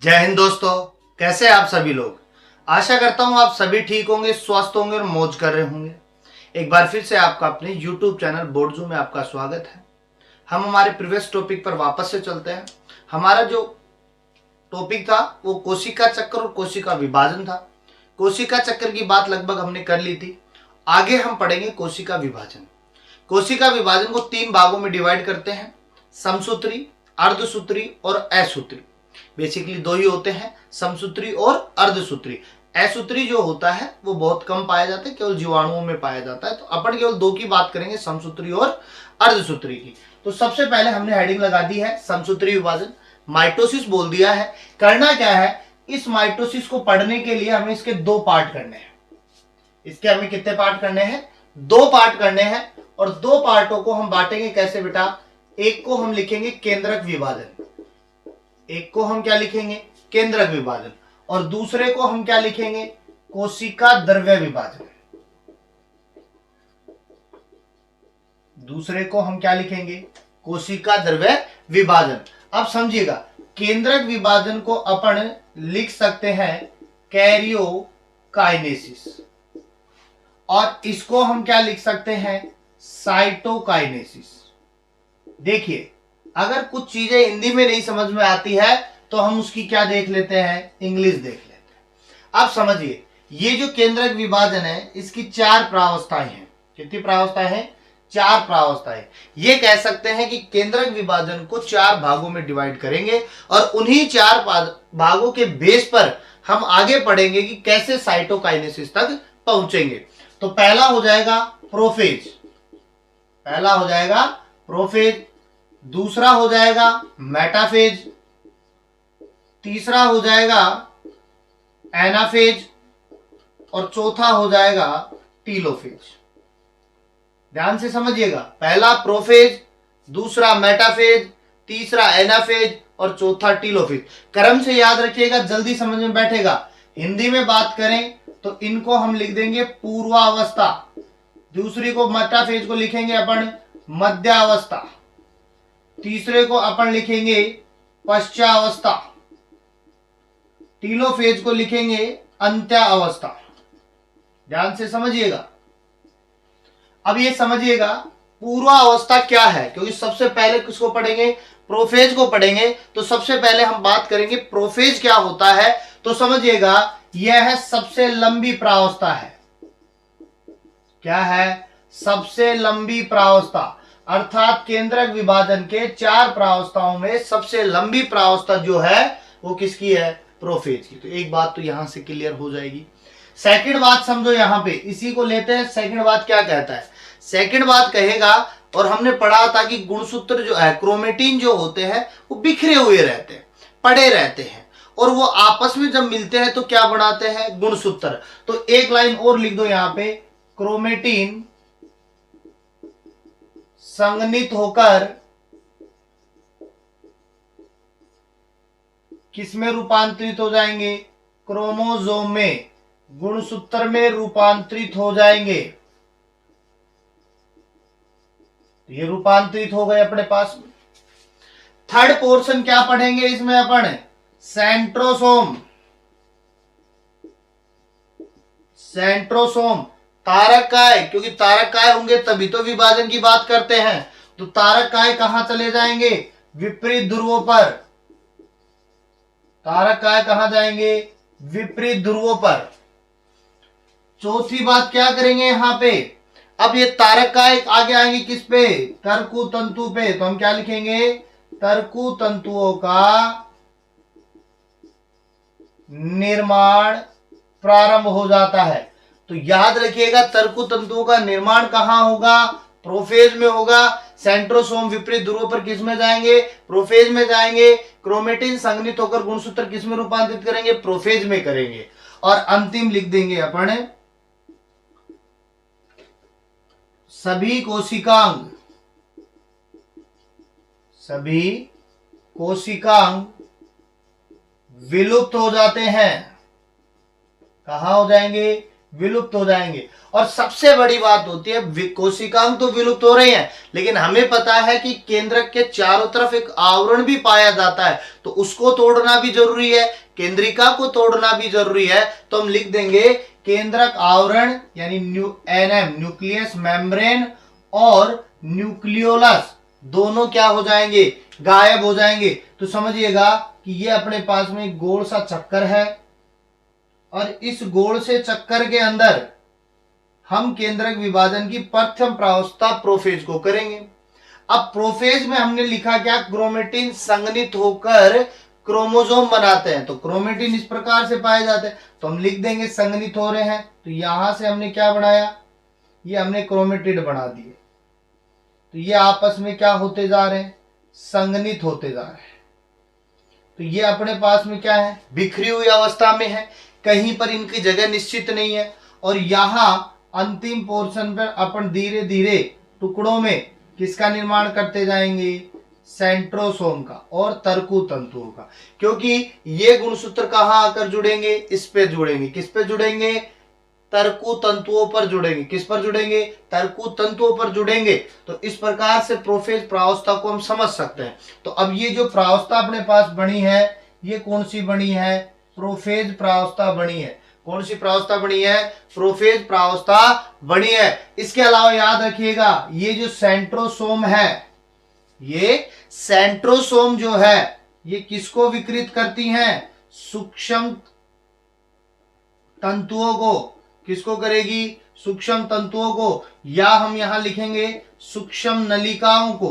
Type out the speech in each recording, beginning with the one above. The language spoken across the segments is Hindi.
जय हिंद दोस्तों। कैसे हैं आप सभी लोग। आशा करता हूं आप सभी ठीक होंगे, स्वस्थ होंगे और मौज कर रहे होंगे। एक बार फिर से आपका अपने YouTube चैनल बोर्डजू में आपका स्वागत है। हम हमारे प्रीवियस टॉपिक पर वापस से चलते हैं। हमारा जो टॉपिक था वो कोशिका चक्र और कोशिका विभाजन था। कोशिका चक्र की बात लगभग हमने कर ली थी। आगे हम पढ़ेंगे कोशिका विभाजन। कोशिका विभाजन को 3 भागों में डिवाइड करते हैं, समसूत्री, अर्धसूत्री और असूत्री। बेसिकली 2 ही होते हैं, समसूत्री और अर्धसूत्री। असूत्री जो होता है वो बहुत कम पाया जाता है, केवल जीवाणुओं में पाया जाता है। तो अपन केवल 2 की बात करेंगे, समसूत्री और अर्धसूत्री की। तो सबसे पहले हमने हेडिंग लगा दी है समसूत्री विभाजन, माइटोसिस बोल दिया है। करना क्या है, इस माइटोसिस को पढ़ने के लिए हमें इसके 2 पार्ट करने हैं। इसके हमें कितने पार्ट करने हैं? 2 पार्ट करने हैं। और 2 पार्टों को हम बांटेंगे कैसे बेटा? एक को हम लिखेंगे केंद्रक विभाजन, एक को हम क्या लिखेंगे? केंद्रक विभाजन। और दूसरे को हम क्या लिखेंगे? कोशिका द्रव्य विभाजन। दूसरे को हम क्या लिखेंगे? कोशिका द्रव्य विभाजन। अब समझिएगा, केंद्रक विभाजन को अपन लिख सकते हैं कैरियोकाइनेसिस, और इसको हम क्या लिख सकते हैं? साइटोकाइनेसिस। देखिए, अगर कुछ चीजें हिंदी में नहीं समझ में आती है तो हम उसकी क्या देख लेते हैं? इंग्लिश देख लेते हैं। अब समझिए, ये जो केंद्रक विभाजन है इसकी 4 प्रावस्थाएं हैं। कितनी प्रावस्थाएं हैं? 4 प्रावस्थाएं। ये कह सकते हैं कि केंद्रक विभाजन को 4 भागों में डिवाइड करेंगे और उन्हीं 4 भागों के बेस पर हम आगे पढ़ेंगे कि कैसे साइटोकाइनेसिस तक पहुंचेंगे। तो पहला हो जाएगा प्रोफेज, पहला हो जाएगा प्रोफेज। दूसरा हो जाएगा मेटाफेज, तीसरा हो जाएगा एनाफेज और चौथा हो जाएगा टीलोफेज। ध्यान से समझिएगा, पहला प्रोफेज, दूसरा मेटाफेज, तीसरा एनाफेज और चौथा टीलोफेज। क्रम से याद रखिएगा, जल्दी समझ में बैठेगा। हिंदी में बात करें तो इनको हम लिख देंगे पूर्वावस्था, दूसरी को मेटाफेज को लिखेंगे अपन मध्यावस्था, तीसरे को अपन लिखेंगे पश्चावस्था, टीलोफेज को लिखेंगे अंत्यावस्था। ध्यान से समझिएगा। अब ये समझिएगा पूर्वावस्था क्या है, क्योंकि सबसे पहले किसको पढ़ेंगे? प्रोफेज को पढ़ेंगे। तो सबसे पहले हम बात करेंगे प्रोफेज क्या होता है। तो समझिएगा, यह है सबसे लंबी प्रावस्था है। क्या है? सबसे लंबी प्रावस्था, अर्थात केंद्रक विभाजन के 4 प्रावस्थाओं में सबसे लंबी प्रावस्था जो है वो किसकी है? प्रोफेज की। तो एक बात तो यहां से क्लियर हो जाएगी। सेकंड बात समझो, यहां पे इसी को लेते हैं। सेकंड बात क्या कहता है? सेकंड बात कहेगा, और हमने पढ़ा था कि गुणसूत्र जो है, क्रोमेटिन जो होते हैं वो बिखरे हुए रहते हैं, पड़े रहते हैं, और वो आपस में जब मिलते हैं तो क्या बनाते हैं? गुणसूत्र। तो एक लाइन और लिख दो यहां पे, क्रोमेटिन संघनित होकर किसमें रूपांतरित हो जाएंगे? क्रोमोसोम में, गुणसूत्र में रूपांतरित हो जाएंगे। ये रूपांतरित हो गए अपने पास में। थर्ड पोर्शन क्या पढ़ेंगे इसमें अपन? सेंट्रोसोम। सेंट्रोसोम तारक काय, क्योंकि तारक काय होंगे तभी तो विभाजन की बात करते हैं। तो तारक काय कहां चले जाएंगे? विपरीत ध्रुवों पर। तारक काय कहां जाएंगे? विपरीत ध्रुवों पर। चौथी बात क्या करेंगे यहां पे? अब ये तारक काय आगे आएंगे किस पे? तर्कु तंतु पे। तो हम क्या लिखेंगे? तर्कु तंतुओं का निर्माण प्रारंभ हो जाता है। तो याद रखिएगा, तर्कु तंतुओं का निर्माण कहां होगा? प्रोफेज में होगा। सेंट्रोसोम विपरीत ध्रुवों पर किस में जाएंगे? प्रोफेज में जाएंगे। क्रोमेटिन संघनित होकर गुणसूत्र किस में रूपांतरित करेंगे? प्रोफेज में करेंगे। और अंतिम लिख देंगे अपन सभी कोशिकांग, सभी कोशिकांग विलुप्त हो जाते हैं। कहां हो जाएंगे? विलुप्त हो जाएंगे। और सबसे बड़ी बात होती है, कोशिकांग तो विलुप्त हो रही हैं, लेकिन हमें पता है कि केंद्रक के चारों तरफ एक आवरण भी पाया जाता है, तो उसको तोड़ना भी जरूरी है, केंद्रिका को तोड़ना भी जरूरी है। तो हम लिख देंगे केंद्रक आवरण यानी एनएम, न्यूक्लियस मेम्ब्रेन, और न्यूक्लियोलस दोनों क्या हो जाएंगे, गायब हो जाएंगे। तो समझिएगा कि ये अपने पास में एक गोल सा चक्कर है, और इस गोल से चक्कर के अंदर हम केंद्रक विभाजन की प्रथम प्रावस्था प्रोफेज को करेंगे। अब प्रोफेज में हमने लिखा क्या, क्रोमेटिन संघनित होकर क्रोमोसोम बनाते हैं, तो क्रोमेटिन इस प्रकार से पाए जाते हैं, तो हम लिख देंगे संघनित हो रहे हैं। तो यहां से हमने क्या बनाया, ये हमने क्रोमेटिड बना दिए, तो ये आपस में क्या होते जा रहे हैं, संघनित होते जा रहे हैं। तो ये अपने पास में क्या है, बिखरी हुई अवस्था में है, कहीं पर इनकी जगह निश्चित नहीं है। और यहां अंतिम पोर्शन पर अपन धीरे धीरे टुकड़ों में किसका निर्माण करते जाएंगे, सेंट्रोसोम का और तरकु तंतुओं का, क्योंकि ये गुणसूत्र कहां आकर जुड़ेंगे, इस पे जुड़ेंगे, किस पे जुड़ेंगे, तरकु तंतुओं पर जुड़ेंगे। किस पर जुड़ेंगे, तरकु तंतुओं पर जुड़ेंगे। तो इस प्रकार से प्रोफेज प्रावस्था को हम समझ सकते हैं। तो अब ये जो प्रावस्था अपने पास बनी है, ये कौन सी बनी है, प्रोफेज प्रावस्था बनी है। कौन सी प्रावस्था बनी है, प्रोफेज प्रावस्था बनी है। इसके अलावा याद रखिएगा, ये जो सेंट्रोसोम है, ये सेंट्रोसोम जो है, ये किसको विकृत करती हैं, सूक्ष्म तंतुओं को। किसको करेगी, सूक्ष्म तंतुओं को, या हम यहां लिखेंगे सूक्ष्म नलिकाओं को।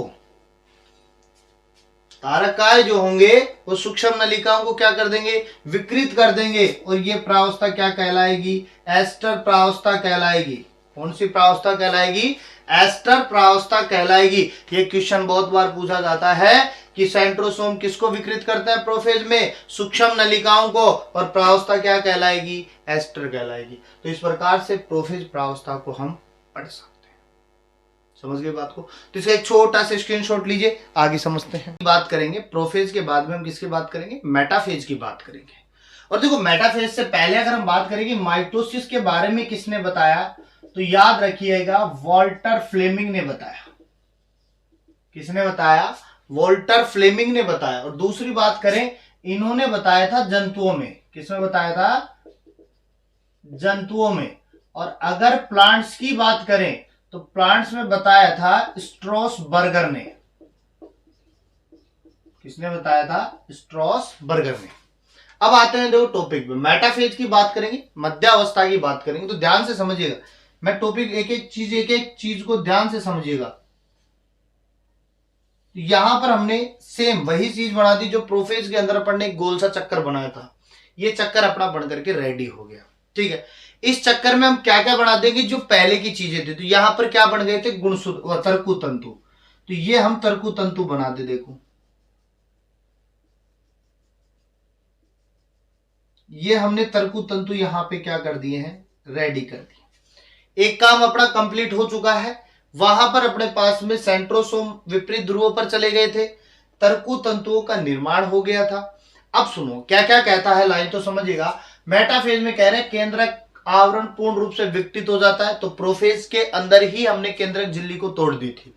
तारकाएं जो होंगे वो सूक्ष्म नलिकाओं को क्या कर देंगे, विकृत कर देंगे, और ये प्रावस्था क्या कहलाएगी, एस्टर प्रावस्था कहलाएगी। कौन सी प्रावस्था कहलाएगी, एस्टर प्रावस्था कहलाएगी। ये क्वेश्चन बहुत बार पूछा जाता है कि सेंट्रोसोम किसको विकृत करता है प्रोफेज में, सूक्ष्म नलिकाओं को, और प्रावस्था क्या कहलाएगी, एस्टर कहलाएगी। तो इस प्रकार से प्रोफेज प्रावस्था को हम पढ़ सकते हैं। समझ गए बात को। तो इसका एक छोटा सा स्क्रीनशॉट लीजिए, आगे समझते हैं। बात करेंगे प्रोफेज के बाद में हम किसकी बात करेंगे, मेटाफेज की बात करेंगे। और देखो मेटाफेज से पहले अगर हम बात करेंगे माइटोसिस के बारे में किसने बताया, तो याद रखिएगा वॉल्टर फ्लेमिंग ने बताया। किसने बताया, वॉल्टर फ्लेमिंग ने बताया। और दूसरी बात करें, इन्होंने बताया था जंतुओं में। किसने बताया था, जंतुओं में। और अगर प्लांट्स की बात करें तो प्लांट्स में बताया था स्ट्रॉसबर्गर ने। किसने बताया था, स्ट्रॉसबर्गर ने। अब आते हैं देखो टॉपिक पे, मेटाफेज की बात करेंगे, मध्यावस्था की बात करेंगे। तो ध्यान से समझिएगा, मैं टॉपिक एक एक चीज को ध्यान से समझिएगा। यहां पर हमने सेम वही चीज बना दी जो प्रोफेज के अंदर अपन ने एक गोल सा चक्कर बनाया था। ये चक्कर अपना बन करके रेडी हो गया, ठीक है। इस चक्कर में हम क्या क्या बना देंगे, जो पहले की चीजें थी। तो यहां पर क्या बन गए थे, गुणसूत्र, तरकु तंतु। तो ये हम तरकु तंतु बना दे, देखो ये हमने तरकु तंतु यहां पे क्या कर दिए हैं, रेडी कर दिए। एक काम अपना कंप्लीट हो चुका है। वहां पर अपने पास में सेंट्रोसोम विपरीत ध्रुवों पर चले गए थे, तरकु तंतुओं का निर्माण हो गया था। अब सुनो क्या क्या कहता है लाइन, तो समझिएगा। मेटाफेज में कह रहे हैं केंद्रक आवरण पूर्ण रूप से विकटित हो जाता है। तो प्रोफेज के अंदर ही हमने केंद्रक झिल्ली को तोड़ दी थी।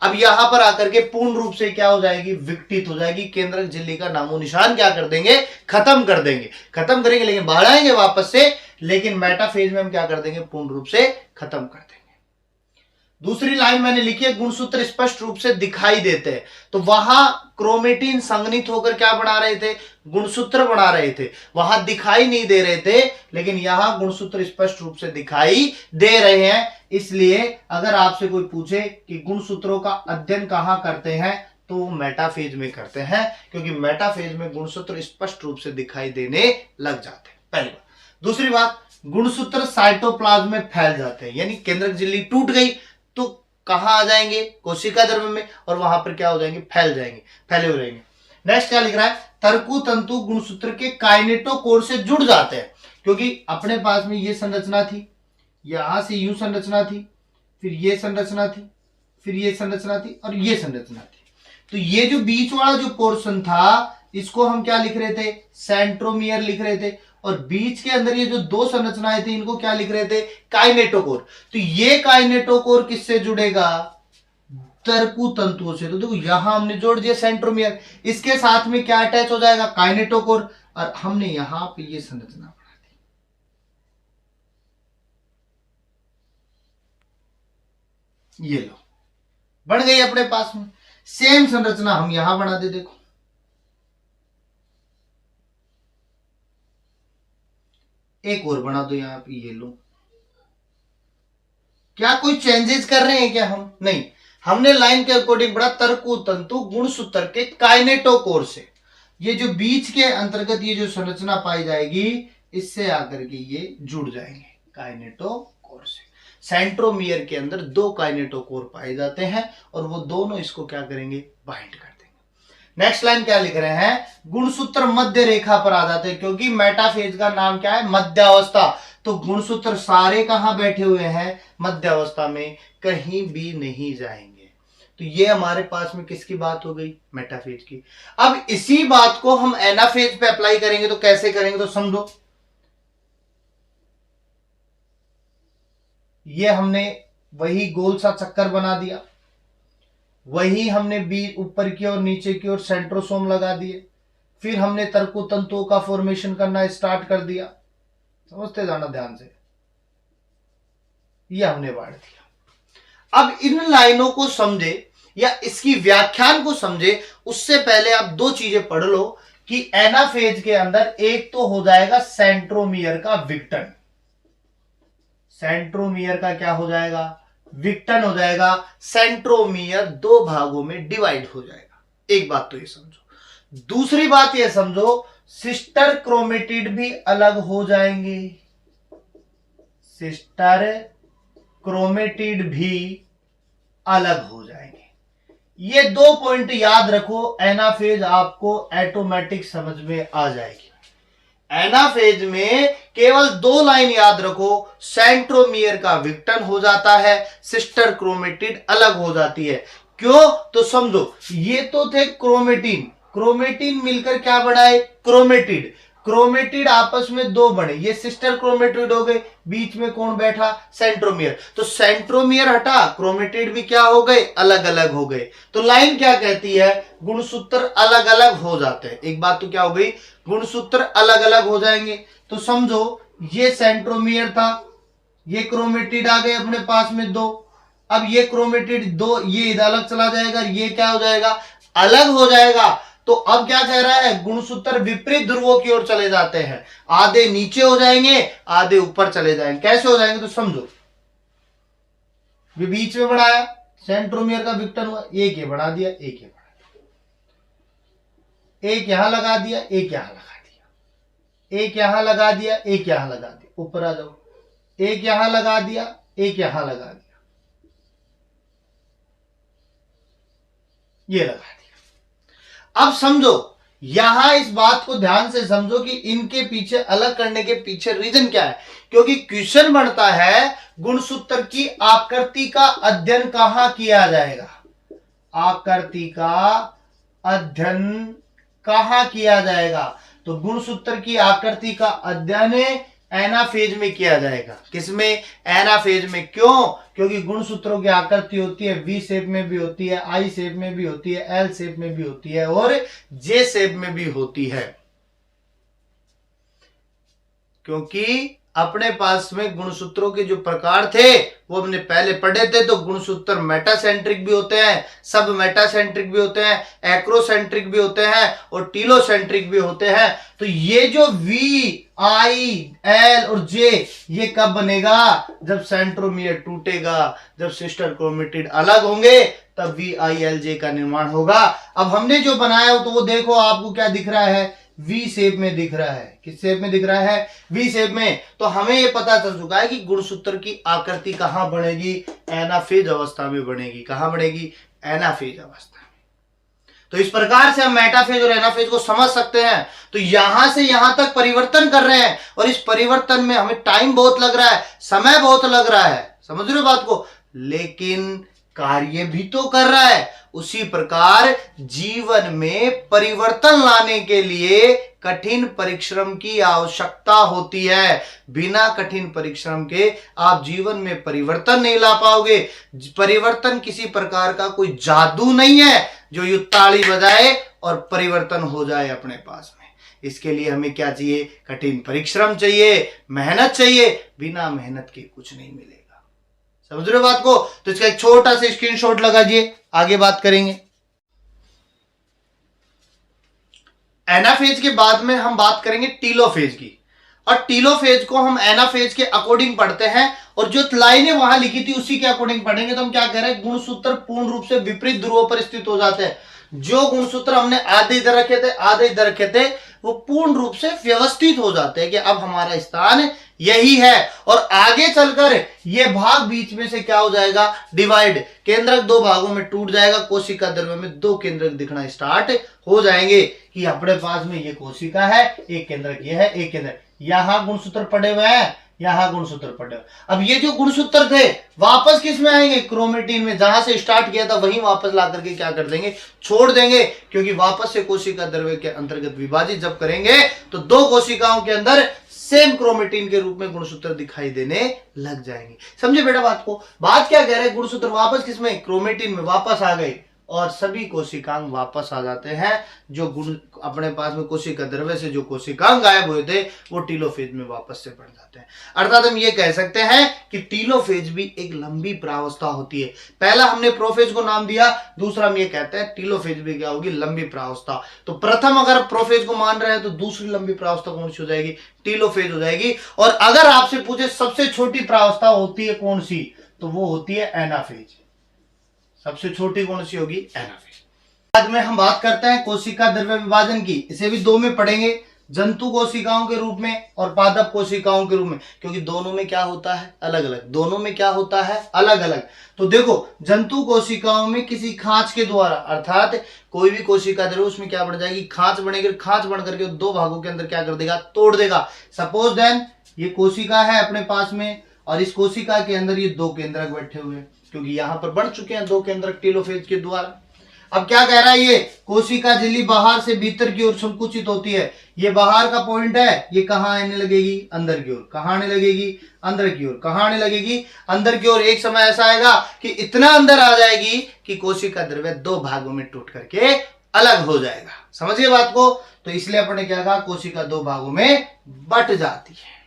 अब यहां पर आकर के पूर्ण रूप से क्या हो जाएगी, विकटित हो जाएगी। केंद्रक झिल्ली का नामो निशान क्या कर देंगे, खत्म कर देंगे। खत्म करेंगे लेकिन बाहर आएंगे वापस से, लेकिन मेटाफेज में हम क्या कर देंगे, पूर्ण रूप से खत्म कर देंगे। दूसरी लाइन मैंने लिखी है, गुणसूत्र स्पष्ट रूप से दिखाई देते हैं। तो वहां क्रोमेटिन संघनित होकर क्या बना रहे थे, गुणसूत्र बना रहे थे। वहां दिखाई नहीं दे रहे थे, लेकिन यहां गुणसूत्र स्पष्ट रूप से दिखाई दे रहे हैं। इसलिए अगर आपसे कोई पूछे कि गुणसूत्रों का अध्ययन कहां करते हैं, तो वो मेटाफेज में करते हैं, क्योंकि मेटाफेज में गुणसूत्र स्पष्ट रूप से दिखाई देने लग जाते हैं। पहली बात। दूसरी बात, गुणसूत्र साइटोप्लाज्म में फैल जाते हैं, यानी केंद्रक झिल्ली टूट गई तो कहां आ जाएंगे, कोशिका द्रव्य में, और वहां पर क्या हो जाएंगे, फैल जाएंगे, फैले हुए रहेंगे। नेक्स्ट क्या लिख रहा है, तरकु तंतु गुणसूत्र के काइनेटोकोर से जुड़ जाते हैं, क्योंकि अपने पास में ये संरचना थी, यहां से यूं संरचना थी, फिर ये संरचना थी, फिर ये संरचना थी, और ये संरचना थी। तो ये जो बीच वाला जो पोर्शन था, इसको हम क्या लिख रहे थे, सेंट्रोमियर लिख रहे थे। और बीच के अंदर ये जो दो संरचनाएं थी इनको क्या लिख रहे थे, काइनेटोकोर। तो ये काइनेटोकोर किससे जुड़ेगा, तरकु तंतुओं से। तो देखो यहां हमने जोड़ दिया सेंट्रोमियर, इसके साथ में क्या अटैच हो जाएगा, काइनेटोकोर, और हमने यहां पे ये संरचना बना दी। ये लो बन गई अपने पास में। सेम संरचना हम यहां बना दे, देखो एक और बना दो यहां पे, ये लो। क्या कोई चेंजेस कर रहे हैं क्या हम, नहीं, हमने लाइन के अकॉर्डिंग बढ़ा तरकु तंतु गुणसूत्र के काइनेटोकोर से। ये जो बीच के अंतर्गत ये जो संरचना पाई जाएगी इससे आकर के ये जुड़ जाएंगे काइनेटोकोर से। सेंट्रोमियर के अंदर दो काइनेटोकोर पाए जाते हैं और वो दोनों इसको क्या करेंगे, बाइंड कर देंगे। नेक्स्ट लाइन क्या लिख रहे हैं, गुणसूत्र मध्य रेखा पर आ जाते हैं, क्योंकि मेटाफेज का नाम क्या है, मध्यावस्था। तो गुणसूत्र सारे कहां बैठे हुए हैं, मध्यावस्था में, कहीं भी नहीं जाएंगे। तो ये हमारे पास में किसकी बात हो गई, मेटाफेज की। अब इसी बात को हम एनाफेज पे अप्लाई करेंगे, तो कैसे करेंगे, तो समझो। ये हमने वही गोल सा चक्कर बना दिया, वही हमने बीच ऊपर की और नीचे की ओर सेंट्रोसोम लगा दिए, फिर हमने तरकु तंतुओं का फॉर्मेशन करना स्टार्ट कर दिया। समझते जाना ध्यान से, ये हमने बांट दिया। अब इन लाइनों को समझे या इसकी व्याख्यान को समझे उससे पहले आप दो चीजें पढ़ लो कि एनाफेज के अंदर एक तो हो जाएगा सेंट्रोमियर का विघटन, सेंट्रोमियर का क्या हो जाएगा, विघटन हो जाएगा। सेंट्रोमियर दो भागों में डिवाइड हो जाएगा। एक बात तो ये समझो। दूसरी बात ये समझो, सिस्टर क्रोमेटिड भी अलग हो जाएंगे, सिस्टर क्रोमेटिड भी अलग हो जाएंगे। ये दो पॉइंट याद रखो, एनाफेज आपको ऑटोमेटिक समझ में आ जाएगी। एनाफेज में केवल दो लाइन याद रखो, सेंट्रोमियर का विघटन हो जाता है, सिस्टर क्रोमेटिड अलग हो जाती है। क्यों, तो समझो, ये तो थे क्रोमेटिन, क्रोमेटिन मिलकर क्या बनाए, क्रोमेटिड, क्रोमेटिड आपस में दो बने, ये सिस्टर क्रोमेटिड हो गए, बीच में कौन बैठा, सेंट्रोमियर। तो सेंट्रोमियर हटा, क्रोमेटिड भी क्या हो गए, अलग अलग हो गए। तो लाइन क्या कहती है, गुणसूत्र अलग अलग हो जाते हैं। एक बात तो क्या हो गई, गुणसूत्र अलग अलग हो जाएंगे। तो समझो ये सेंट्रोमियर था, ये क्रोमेटिड आ गए अपने पास में दो। अब ये क्रोमेटिड दो, ये इधर अलग चला जाएगा, ये क्या हो जाएगा, अलग हो जाएगा। तो अब क्या कह रहा है, गुणसूत्र विपरीत ध्रुवों की ओर चले जाते हैं, आधे नीचे हो जाएंगे, आधे ऊपर चले जाएंगे। कैसे हो जाएंगे, तो समझो, बीच में बढ़ाया, सेंट्रोमियर का विघटन हुआ, एक ये बढ़ा दिया, एक ये बढ़ा दिया, एक यहां लगा दिया, एक यहां लगा दिया, एक यहां लगा दिया, एक यहां लगा दिया, ऊपर आ जाओ, एक यहां लगा दिया, एक यहां लगा दिया, ये लगा दिया। अब समझो, यहां इस बात को ध्यान से समझो कि इनके पीछे अलग करने के पीछे रीजन क्या है, क्योंकि क्वेश्चन बनता है गुणसूत्र की आकृति का अध्ययन कहां किया जाएगा, आकृति का अध्ययन कहां किया जाएगा। तो गुणसूत्र की आकृति का अध्ययन एनाफेज में किया जाएगा। किसमें, एनाफेज में। क्यों, क्योंकि गुणसूत्रों की आकृति होती है, वी शेप में भी होती है, आई शेप में भी होती है, एल शेप में भी होती है और जे शेप में भी होती है। क्योंकि अपने पास में गुणसूत्रों के जो प्रकार थे वो हमने पहले पढ़े थे। तो गुणसूत्र मेटासेंट्रिक भी होते हैं, सब मेटासेंट्रिक भी होते हैं, एक्रोसेंट्रिक भी होते हैं और टीलोसेंट्रिक भी होते हैं। तो ये जो वी, आई, एल और जे, ये कब बनेगा, जब सेंट्रोमियर टूटेगा, जब सिस्टर क्रोमेटिड अलग होंगे, तब वी, आई, एल, जे का निर्माण होगा। अब हमने जो बनाया तो वो देखो, आपको क्या दिख रहा है, वी शेप में दिख रहा है। किस शेप में दिख रहा है, वी शेप में। तो हमें यह पता चल चुका है कि गुणसूत्र की आकृति कहां बनेगी, एनाफेज अवस्था में बनेगी। कहां बनेगी, एनाफेज अवस्था में। तो इस प्रकार से हम मेटाफेज और एनाफेज को समझ सकते हैं। तो यहां से यहां तक परिवर्तन कर रहे हैं और इस परिवर्तन में हमें टाइम बहुत लग रहा है, समय बहुत लग रहा है, समझ रहे हो बात को। लेकिन कार्य भी तो कर रहा है। उसी प्रकार जीवन में परिवर्तन लाने के लिए कठिन परिश्रम की आवश्यकता होती है। बिना कठिन परिश्रम के आप जीवन में परिवर्तन नहीं ला पाओगे। परिवर्तन किसी प्रकार का कोई जादू नहीं है जो यूं ताली बजाए और परिवर्तन हो जाए अपने पास में। इसके लिए हमें क्या चाहिए? कठिन परिश्रम चाहिए, मेहनत चाहिए। बिना मेहनत के कुछ नहीं मिलेगा। समझ रहे हो बात को? तो इसका एक छोटा सा स्क्रीनशॉट लगा दिए, आगे बात करेंगे। एनाफेज के बाद में हम बात करेंगे टीलोफेज की, और टीलोफेज को हम एनाफेज के अकॉर्डिंग पढ़ते हैं, और जो लाइनें वहां लिखी थी उसी के अकॉर्डिंग पढ़ेंगे। तो हम क्या कह रहे हैं? गुणसूत्र पूर्ण रूप से विपरीत ध्रुवों पर स्थित हो जाते हैं। जो गुणसूत्र हमने आधे इधर रखे थे, आधे इधर रखे थे, वो पूर्ण रूप से व्यवस्थित हो जाते हैं कि अब हमारा स्थान यही है। और आगे चलकर ये भाग बीच में से क्या हो जाएगा? डिवाइड, केंद्रक दो भागों में टूट जाएगा। कोशिका द्रव्य में दो केंद्रक दिखना स्टार्ट हो जाएंगे कि अपने पास में ये कोशिका है, एक केंद्रक ये है, एक केंद्रक। यहां गुणसूत्र पड़े हुए हैं, यहां गुणसूत्र पड़े हुए। अब ये जो गुणसूत्र थे वापस किस में आएंगे? क्रोमेटिन में। जहां से स्टार्ट किया था वहीं वापस ला करके क्या कर देंगे? छोड़ देंगे, क्योंकि वापस से कोशिका द्रव्य के अंतर्गत विभाजित जब करेंगे तो दो कोशिकाओं के अंदर सेम क्रोमेटिन के रूप में गुणसूत्र दिखाई देने लग जाएंगे। समझे बेटा बात को? बात क्या कह रहे हैं? गुणसूत्र वापस किसमें? क्रोमेटिन में वापस आ गए, और सभी कोशिकांग वापस आ जाते हैं। जो गुण अपने पास में कोशिका द्रव्य से जो कोशिकांग गायब हुए थे वो टीलोफेज में वापस से बढ़ जाते हैं। अर्थात हम ये कह सकते हैं कि टीलोफेज भी एक लंबी प्रावस्था होती है। पहला हमने प्रोफेज को नाम दिया, दूसरा हम ये कहते हैं टीलोफेज भी क्या होगी? लंबी प्रावस्था। तो प्रथम अगर प्रोफेज को मान रहे हैं तो दूसरी लंबी प्रावस्था कौन सी हो जाएगी? टीलोफेज हो जाएगी। और अगर आपसे पूछे सबसे छोटी प्रावस्था होती है कौन सी, तो वो होती है एनाफेज। सबसे छोटी कौन सी होगी? एनाफेज। बाद में हम बात करते हैं कोशिका द्रव्य विभाजन की। इसे भी दो में पढ़ेंगे, जंतु कोशिकाओं के रूप में और पादप कोशिकाओं के रूप में, क्योंकि दोनों में क्या होता है? अलग अलग। दोनों में क्या होता है? अलग अलग। तो देखो, जंतु कोशिकाओं में किसी खांच के द्वारा, अर्थात कोई भी कोशिका द्रव्य उसमें क्या बढ़ जाएगी? खांच बनेगी। खांच बन करके दो भागों के अंदर क्या कर देगा? तोड़ देगा। सपोज देन ये कोशिका है अपने पास में, और इस कोशिका के अंदर ये दो केंद्रक बैठे हुए हैं, क्योंकि यहां पर बन चुके हैं दो केंद्रक टीलोफेज के द्वारा। अब क्या कह रहा है? ये कोशिका झिल्ली बाहर से भीतर की ओर संकुचित होती है। ये बाहर का पॉइंट है, ये कहां आने लगेगी? अंदर की ओर। कहां आने लगेगी? अंदर की ओर। कहां आने लगेगी? अंदर की ओर। एक समय ऐसा आएगा कि इतना अंदर आ जाएगी कि कोशिका द्रव्य दो भागों में टूट करके अलग हो जाएगा। समझिए बात को? तो इसलिए अपने क्या कहा? कोशिका दो भागों में बट जाती है।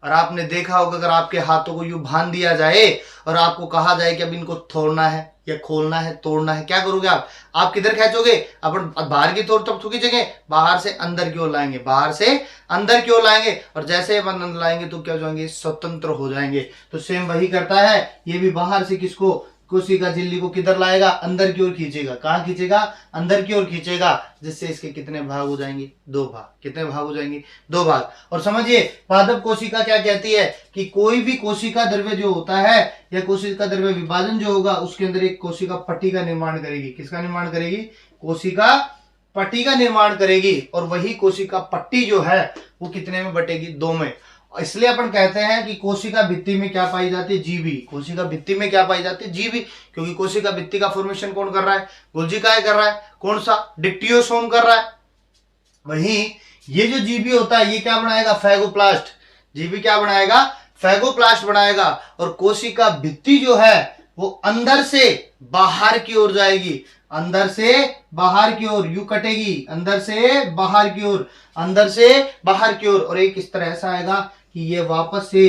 और आपने देखा होगा, अगर आपके हाथों को यूं बांध दिया जाए और आपको कहा जाए कि अब इनको तोड़ना है या खोलना है, तोड़ना है, क्या करोगे आप? आप किधर खींचोगे? अपन बाहर की तोड़ तब खींचेंगे, बाहर से अंदर की ओर लाएंगे, बाहर से अंदर की ओर लाएंगे, और जैसे अपन अंदर लाएंगे तो क्या हो जाएंगे? स्वतंत्र हो जाएंगे। तो सेम वही करता है, ये भी बाहर से किसको? कोशिका झिल्ली को किधर लाएगा? अंदर की ओर खींचेगा। कहां खींचेगा? अंदर की ओर खींचेगा, जिससे इसके कितने भाग हो जाएंगे? दो भाग। कितने भाग हो जाएंगे? दो भाग। और समझिए, पादप कोशिका क्या कहती है कि कोई भी कोशिका द्रव्य जो होता है या कोशिका द्रव्य विभाजन जो होगा, उसके अंदर एक कोशिका पट्टी का निर्माण करेगी। किसका निर्माण करेगी? कोशिका पट्टी का निर्माण करेगी। और वही कोशिका पट्टी जो है वो कितने में बटेगी? दो में। इसलिए अपन कहते हैं कि कोशिका भित्ति में क्या पाई जाती है? जीबी। कोशिका भित्ति में क्या पाई जाती है? जीबी। क्योंकि कोशिका भित्ति का फॉर्मेशन कौन कर रहा है? गोल्जी काय कर रहा है? कौन सा? डिक्टियोसोम कर रहा है। वहीं ये जो जीबी होता है ये क्या बनाएगा? फैगोप्लास्ट। जीबी क्या बनाएगा? फैगोप्लास्ट बनाएगा। और कोशिका भित्ति जो है वो अंदर से बाहर की ओर जाएगी। अंदर से बाहर की ओर यू कटेगी, अंदर से बाहर की ओर, अंदर से बाहर की ओर। और एक इस तरह ऐसा आएगा कि ये वापस से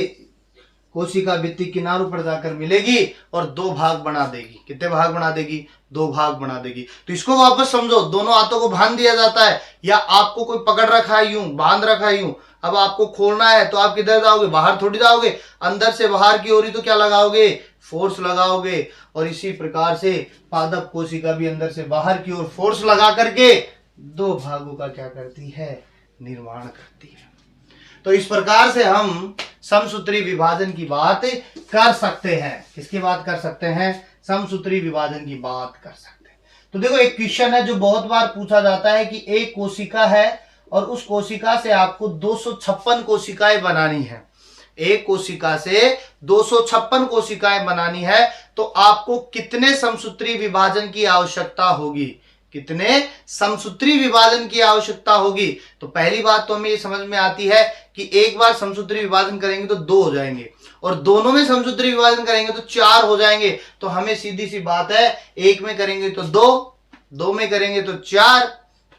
कोशिका भित्ति किनारों पर जाकर मिलेगी और दो भाग बना देगी। कितने भाग बना देगी? दो भाग बना देगी। तो इसको वापस समझो, दोनों हाथों को बांध दिया जाता है, या आपको कोई पकड़ रखा है यूं, बांध रखा है यूं, अब आपको खोलना है तो आप किधर जाओगे? बाहर थोड़ी जाओगे, अंदर से बाहर की ओर ही तो क्या लगाओगे? फोर्स लगाओगे। और इसी प्रकार से पादप कोशिका भी अंदर से बाहर की ओर फोर्स लगा करके दो भागों का क्या करती है? निर्माण करती है। तो इस प्रकार से हम समसूत्री विभाजन की बात कर सकते हैं। किसकी बात कर सकते हैं? समसूत्री विभाजन की बात कर सकते हैं। तो देखो, एक क्वेश्चन है जो बहुत बार पूछा जाता है कि एक कोशिका है और उस कोशिका से आपको 256 कोशिकाएं बनानी है। एक कोशिका से 256 कोशिकाएं बनानी है, तो आपको कितने समसूत्री विभाजन की आवश्यकता होगी, कितने समसूत्री विभाजन की आवश्यकता होगी। तो पहली बात तो हमें ये समझ में आती है कि एक बार समसूत्री विभाजन करेंगे तो 2 हो जाएंगे, और दोनों में समसूत्री विभाजन करेंगे तो 4 हो जाएंगे। तो हमें सीधी सी बात है, एक में करेंगे तो 2, 2 में करेंगे तो 4,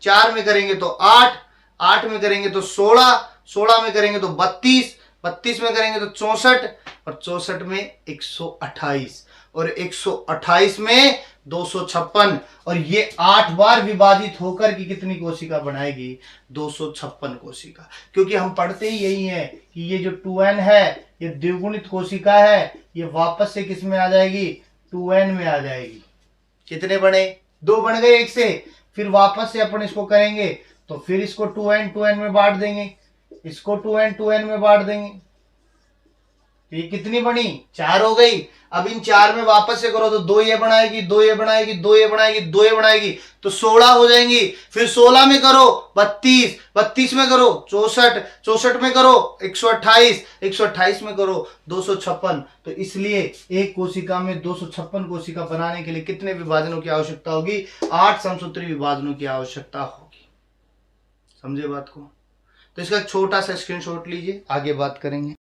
4 में करेंगे तो 8, 8 में करेंगे तो 16, 16 में करेंगे तो 32, 32 में करेंगे तो 64, और 64 में 128, और 128 में 256, और ये 8 बार विभाजित होकर की कितनी कोशिका बनाएगी, 256 कोशिका। क्योंकि हम पढ़ते ही यही है कि ये जो 2n है ये द्विगुणित कोशिका है, ये वापस से किस में आ जाएगी, 2n में आ जाएगी। कितने बने, 2 बन गए एक से, फिर वापस से अपन इसको करेंगे तो फिर इसको 2n में बांट देंगे, इसको 2n में बांट देंगे। ये कितनी बनी, 4 हो गई। अब इन 4 में वापस से करो तो 2 ये बनाएगी, 2 ये बनाएगी, 2 ये बनाएगी, 2 ये बनाएगी, तो 16 हो जाएंगी। फिर 16 में करो 32, 32 में करो 64, 64 में करो 128, 128 में करो 256। तो इसलिए एक कोशिका में 256 कोशिका बनाने के लिए कितने विभाजनों की आवश्यकता होगी, 8 समसूत्री विभाजनों की आवश्यकता होगी। समझे बात को। तो इसका छोटा सा स्क्रीनशॉट लीजिए, आगे बात करेंगे।